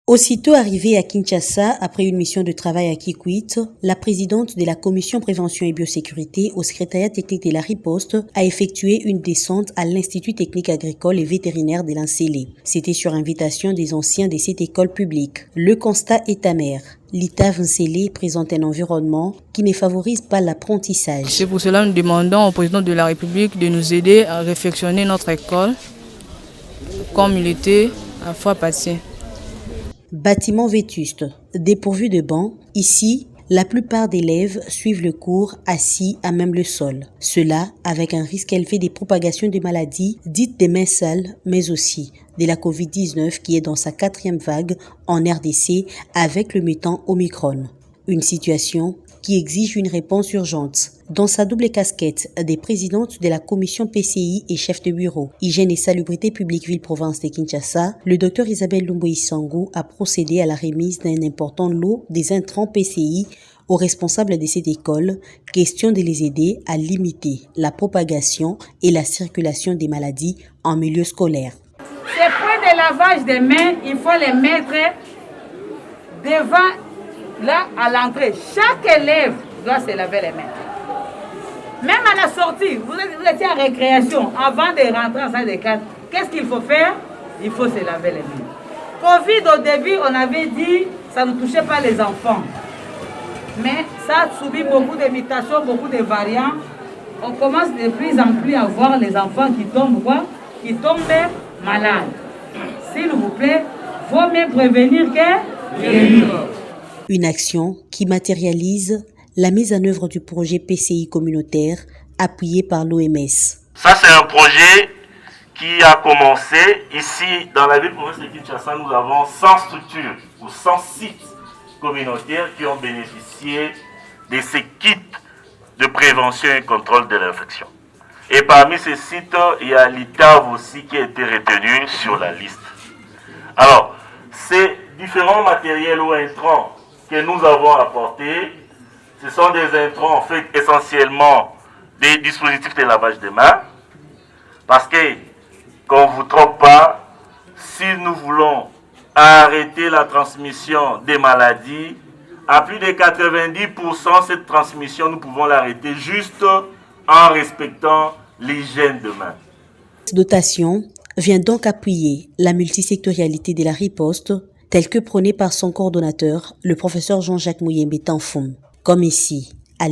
Aussitôt arrivée à Kinshasa, après une mission de travail à Kikwit, la présidente de la Commission Prévention et Biosécurité au secrétariat technique de la riposte a effectué une descente à l'Institut technique agricole et vétérinaire de l'Ancélé. C'était sur invitation des anciens de cette école publique. Le constat est amer. L'ITAV Ncélé présente un environnement qui ne favorise pas l'apprentissage. C'est pour cela que nous demandons au président de la République de nous aider à réfectionner notre école comme il était à la fois passée. Bâtiment vétuste, dépourvu de bancs, ici, la plupart d'élèves suivent le cours assis à même le sol. Cela avec un risque élevé de propagation de maladies dites des mains sales, mais aussi de la Covid-19 qui est dans sa 4e vague en RDC avec le mutant Omicron. Une situation qui exige une réponse urgente. Dans sa double casquette des présidentes de la commission PCI et chef de bureau Hygiène et Salubrité Publique Ville-Province de Kinshasa, le Dr Isabelle Lumboï-Sangou a procédé à la remise d'un important lot des intrants PCI aux responsables de cette école, question de les aider à limiter la propagation et la circulation des maladies en milieu scolaire. Ces points de lavage des mains, il faut les mettre devant, là, à l'entrée. Chaque élève doit se laver les mains. Même à la sortie, vous étiez en récréation, avant de rentrer en salle de classe, qu'est-ce qu'il faut faire? Il faut se laver les mains. Covid, au début, on avait dit ça ne touchait pas les enfants. Mais ça a subi beaucoup de mutations, beaucoup de variants. On commence de plus en plus à voir les enfants qui tombent malades. S'il vous plaît, il faut mieux prévenir que guérir. Une action qui matérialise la mise en œuvre du projet PCI communautaire appuyé par l'OMS. Ça, c'est un projet qui a commencé ici dans la ville-province de Kinshasa. Nous avons 100 structures ou 100 sites communautaires qui ont bénéficié de ces kits de prévention et contrôle de l'infection. Et parmi ces sites, il y a l'ITAV aussi qui a été retenu sur la liste. Alors, ces différents matériels ou intrants que nous avons apportés, ce sont des intrants en fait essentiellement des dispositifs de lavage des mains. Parce que, qu'on ne vous trompe pas, si nous voulons arrêter la transmission des maladies, à plus de 90%, cette transmission, nous pouvons l'arrêter juste en respectant l'hygiène de main. Cette dotation vient donc appuyer la multisectorialité de la riposte, telle que prônée par son coordonnateur, le professeur Jean-Jacques Mouyembe Tanfoum. Comme ici, à